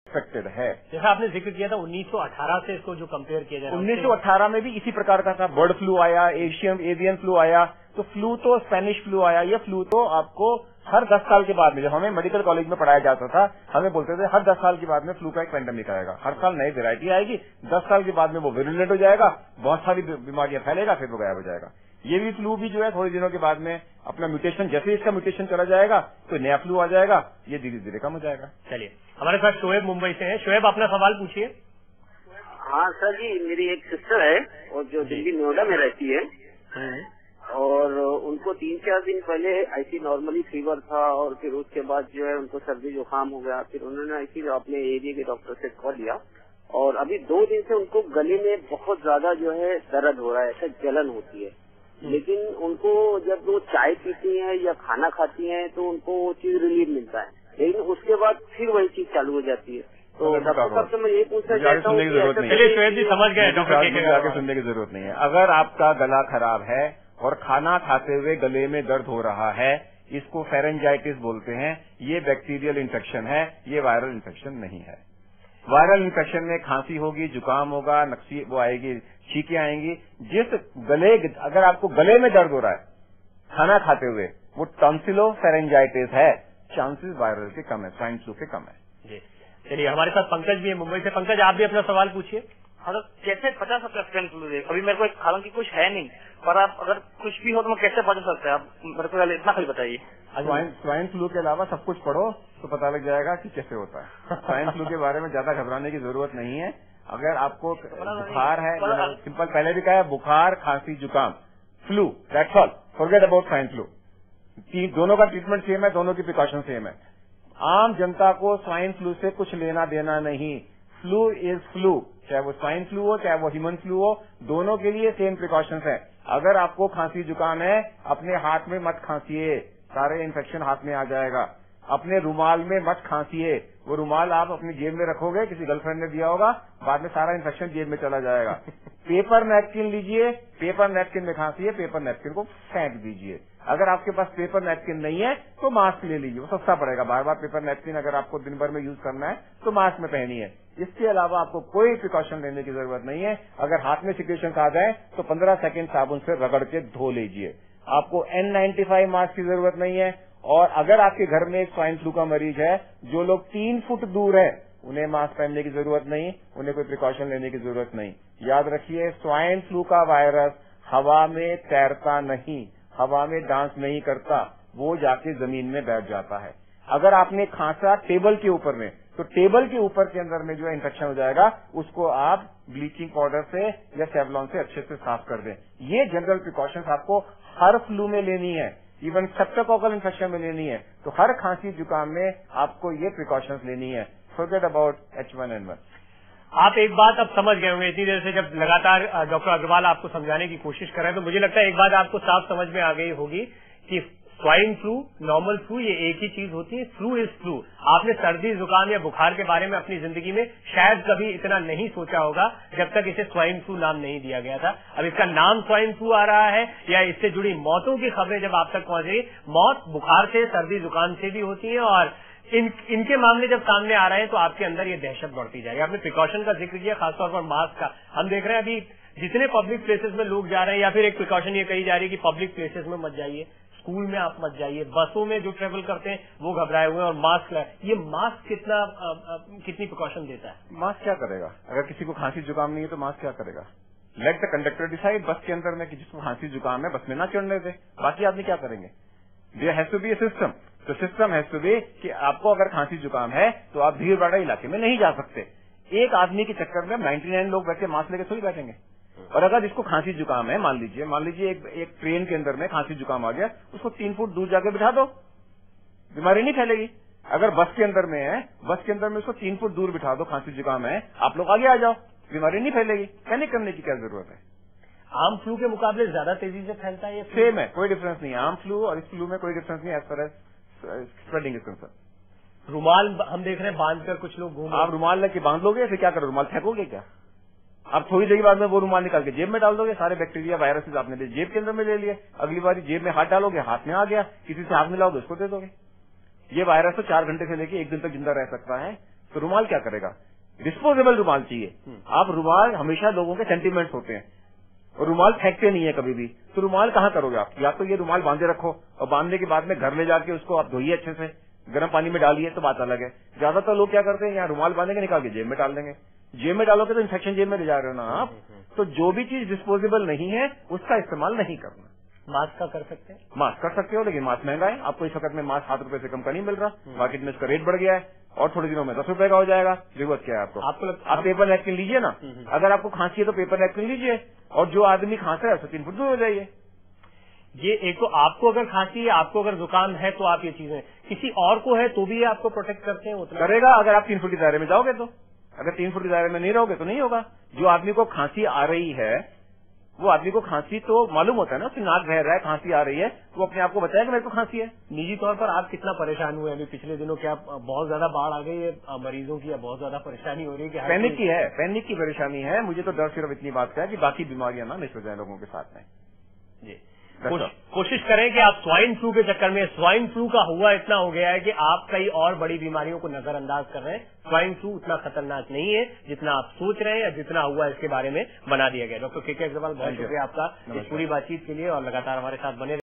Affected है। जैसा आपने जिक्र किया था 1918 से इसको जो कंपेयर किया जाए, 1918 में भी इसी प्रकार का था। बर्ड फ्लू आया, एवियन फ्लू आया, तो फ्लू तो स्पेनिश फ्लू आया। ये फ्लू तो आपको हर 10 साल के बाद में, जब हमें मेडिकल कॉलेज में पढ़ाया जाता था, हमें बोलते थे हर 10 साल के बाद में फ्लू का एक पेंडेमिक आएगा। हर साल नई वेरायटी आएगी, 10 साल के बाद में वो विरुलेंट हो जाएगा, बहुत सारी बीमारियां फैलेगा, फिर वो गायब हो जाएगा। ये भी फ्लू भी जो है थोड़े दिनों के बाद में अपना म्यूटेशन, जैसे इसका म्यूटेशन चला जाएगा तो नया फ्लू आ जाएगा, ये धीरे धीरे कम हो जाएगा। चलिए, हमारे साथ शोएब मुंबई से हैं। शोएब, अपना सवाल पूछिए। हाँ सर जी, मेरी एक सिस्टर है और जो दिल्ली नोएडा में रहती है, और उनको 3-4 दिन पहले ऐसी नॉर्मली फीवर था, और फिर उसके बाद जो है उनको सर्दी जुकाम हो गया। फिर उन्होंने ऐसी अपने एरिया के डॉक्टर से कॉल लिया, और अभी 2 दिन से उनको गले में बहुत ज्यादा जो है दर्द हो रहा है, ऐसा जलन होती है। लेकिन उनको जब वो चाय पीती हैं या खाना खाती हैं तो उनको वो चीज रिलीफ मिलता है, लेकिन उसके बाद फिर वही चीज चालू हो जाती है। तो डॉक्टर साहब से मैं ये पूछना चाहता हूँ, चलिए शोएब जी समझ गए, आगे सुनने की जरूरत नहीं है। अगर आपका गला खराब है और खाना खाते हुए गले में दर्द हो रहा है, इसको फेरेंजाइटिस बोलते हैं। ये बैक्टीरियल इन्फेक्शन है, ये वायरल इन्फेक्शन नहीं है। वायरल इन्फेक्शन में खांसी होगी, जुकाम होगा, नक्सी वो आएगी, छींकें आएंगी। अगर आपको गले में दर्द हो रहा है खाना खाते हुए, वो टॉन्सिलो फेरेंजाइटिस है, चांसेस वायरल के कम है, स्वाइन फ्लू के कम है। जी, चलिए, हमारे साथ पंकज भी है मुंबई से। पंकज, आप भी अपना सवाल पूछिए। हाँ, कैसे बचा सकते हैं स्वाइन फ्लू से? अभी मेरे को हालांकि कुछ है नहीं, पर आप अगर कुछ भी हो तो मैं कैसे बचा सकते हैं? आप मेरे को इतना खाली बताइए। स्वाइन फ्लू के अलावा सब कुछ पढ़ो तो पता लग जाएगा कि कैसे होता है। स्वाइन फ्लू के बारे में ज्यादा घबराने की जरूरत नहीं है। अगर आपको बुखार है, सिंपल पहले भी कहा है, बुखार, खांसी, जुकाम, flu, that's all, forget about swine flu. दोनों का ट्रीटमेंट सेम है, दोनों की प्रिकॉशन सेम है। आम जनता को स्वाइन फ्लू से कुछ लेना देना नहीं। फ्लू इज फ्लू, चाहे वो स्वाइन फ्लू हो चाहे वो ह्यूमन फ्लू हो, दोनों के लिए सेम प्रिकॉशंस है। अगर आपको खांसी जुकाम है, अपने हाथ में मत खांसिए, सारे इन्फेक्शन हाथ में आ जाएगा। अपने रुमाल में मत खांसिए, वो रुमाल आप अपनी जेब में रखोगे, किसी गर्लफ्रेंड ने दिया होगा, बाद में सारा इन्फेक्शन जेब में चला जाएगा। पेपर नैपकिन लीजिए, पेपर नैपकिन में खांसिए, पेपर नैपकिन को फेंक दीजिए। अगर आपके पास पेपर नैपकिन नहीं है तो मास्क ले लीजिए, वो सस्ता पड़ेगा। बार बार पेपर नैपकिन अगर आपको दिन भर में यूज करना है तो मास्क में पहनिए। इसके अलावा आपको कोई प्रिकॉशन लेने की जरूरत नहीं है। अगर हाथ में सिक्रेशन आ जाए तो 15 सेकंड साबुन से रगड़ के धो लीजिए। आपको N95 मास्क की जरूरत नहीं है। और अगर आपके घर में एक स्वाइन फ्लू का मरीज है, जो लोग 3 फुट दूर है, उन्हें मास्क पहनने की जरूरत नहीं, उन्हें कोई प्रिकॉशन लेने की जरूरत नहीं। याद रखिए, स्वाइन फ्लू का वायरस हवा में तैरता नहीं, हवा में डांस नहीं करता, वो जाके जमीन में बैठ जाता है। अगर आपने खांसा टेबल के ऊपर में, तो टेबल के ऊपर के अंदर में जो है इन्फेक्शन हो जाएगा, उसको आप ब्लीचिंग पाउडर से या सेवलॉन से अच्छे से साफ कर दें। ये जनरल प्रिकॉशंस आपको हर फ्लू में लेनी है, इवन स्ट्रेप्टोकोकल इन्फेक्शन में लेनी है। तो हर खांसी जुकाम में आपको ये प्रिकॉशंस लेनी है। Forget about H1N1। आप एक बात अब समझ गए होंगे, इतनी देर से जब लगातार डॉक्टर अग्रवाल आपको समझाने की कोशिश कर रहे हैं, तो मुझे लगता है एक बात आपको साफ समझ में आ गई होगी कि स्वाइन फ्लू, नॉर्मल फ्लू, ये एक ही चीज होती है। Flu is flu. आपने सर्दी जुकाम या बुखार के बारे में अपनी जिंदगी में शायद कभी इतना नहीं सोचा होगा जब तक इसे स्वाइन फ्लू नाम नहीं दिया गया था। अब इसका नाम स्वाइन फ्लू आ रहा है, या इससे जुड़ी मौतों की खबरें जब आप तक पहुंचेगी, मौत बुखार से, सर्दी जुकाम से भी होती है, और इनके मामले जब सामने आ रहे हैं तो आपके अंदर ये दहशत बढ़ती जाएगी। आपने प्रिकॉशन का जिक्र किया, खासतौर पर मास्क का। हम देख रहे हैं अभी जितने पब्लिक प्लेसेस में लोग जा रहे हैं, या फिर एक प्रिकॉशन ये कही जा रही है कि पब्लिक प्लेसेस में मत जाइए, स्कूल में आप मत जाइए, बसों में जो ट्रेवल करते हैं वो घबराए हुए हैं, और मास्क ये मास्क कितनी प्रिकॉशन देता है? मास्क क्या करेगा? अगर किसी को खांसी जुकाम नहीं है तो मास्क क्या करेगा? लेट द कंडक्टर डिसाइड बस के अंदर में कि जिसको खांसी जुकाम है बस में ना चढ़ने दे, बाकी आदमी क्या करेंगे? There has to be a system. तो सिस्टम हैज टू बी कि आपको अगर खांसी जुकाम है तो आप भीड़ भाड़ इलाके में नहीं जा सकते। एक आदमी के चक्कर में 99 लोग बैठे मास्क लेके थोड़ी बैठेंगे। और अगर जिसको खांसी जुकाम है, मान लीजिए एक ट्रेन के अंदर में खांसी जुकाम आ गया, उसको 3 फुट दूर जाके बिठा दो, बीमारी नहीं फैलेगी। अगर बस के अंदर में है, बस के अंदर में उसको 3 फुट दूर बिठा दो, खांसी जुकाम है, आप लोग आगे आ जाओ, बीमारी नहीं फैलेगी। पैनिक करने की क्या जरूरत है? आम फ्लू के मुकाबले ज्यादा तेजी से फैलता है ये? सेम है, कोई डिफरेंस नहीं है। आम फ्लू और इस फ्लू में कोई डिफरेंस नहीं as far as spreading is concern. रुमाल हम देख रहे हैं बांध कर कुछ लोग घूम, आप रुमाल लेके बांध लोगे, फिर क्या करो? रुमाल फेंकोगे क्या? आप थोड़ी देर बाद में वो रुमाल निकाल के जेब में डाल दोगे, सारे बैक्टीरिया वायरसेस आपने जेब के अंदर में ले लिए। अगली बार जेब में हाथ डालोगे, हाथ में आ गया, किसी से हाथ मिलाओगे उसको दे दोगे। ये वायरस तो 4 घंटे से लेके 1 दिन तक जिंदा रह सकता है। तो रुमाल क्या करेगा? डिस्पोजेबल रुमाल चाहिए। आप रुमाल हमेशा लोगों के सेंटीमेंट्स होते हैं और रुमाल फेंकते नहीं है कभी भी, तो रुमाल कहाँ करोगे आप? या तो ये रुमाल बांधे रखो और बांधने के बाद में घर ले जाके उसको आप धोइए अच्छे से, गर्म पानी में डालिए तो बात अलग है। ज्यादातर लोग क्या करते हैं, यहाँ रुमाल बांधेंगे, निकाल के जेब में डाल देंगे। जेब में डालोगे तो इन्फेक्शन जेब में ले जा रहे हो ना आप। तो जो भी चीज डिस्पोजेबल नहीं है उसका इस्तेमाल नहीं करना। मास्क का कर सकते हैं? मास्क कर सकते हो, लेकिन मास्क महंगा है। आपको इस वक्त में मास्क 7 रुपए से कम का नहीं मिल रहा, मार्केट में इसका रेट बढ़ गया है और थोड़े दिनों में 10 रुपए का हो जाएगा। जरूरत क्या है आपको? आप पेपर नैपकिन लीजिए ना, अगर आपको खांसी है तो पेपर नैपकिन लीजिए, और जो आदमी खांसा है उससे 3 फुट दूर हो जाइए। ये एक तो आपको अगर खांसी है, आपको अगर जुकाम है तो आप ये चीजें, किसी और को है तो भी ये आपको प्रोटेक्ट करते हैं उतना करेगा। अगर आप 3 फुट के दायरे में जाओगे तो, अगर 3 फुट के दायरे में नहीं रहोगे तो नहीं होगा। जो आदमी को खांसी आ रही है, वो आदमी को खांसी तो मालूम होता है ना, उसकी नाक बह रहा है, खांसी आ रही है, तो अपने आप को बताया कि मेरे को खांसी है। निजी तौर पर आप कितना परेशान हुए अभी पिछले दिनों? क्या बहुत ज्यादा बाढ़ आ गई है मरीजों की, या बहुत ज्यादा परेशानी हो रही है? कि पैनिक की है, पैनिक की परेशानी है। मुझे तो डर सिर्फ इतनी बात का है कि बाकी बीमारियां ना मिस हो जाए लोगों के साथ में। जी, कोशिश करें कि आप स्वाइन फ्लू के चक्कर में, स्वाइन फ्लू का हुआ इतना हो गया है कि आप कई और बड़ी बीमारियों को नजरअंदाज कर रहे हैं। स्वाइन फ्लू उतना खतरनाक नहीं है जितना आप सोच रहे हैं, या जितना हुआ इसके बारे में बना दिया गया। डॉक्टर के अग्रवाल, बहुत शुक्रिया आपका इस पूरी बातचीत के लिए, और लगातार हमारे साथ बने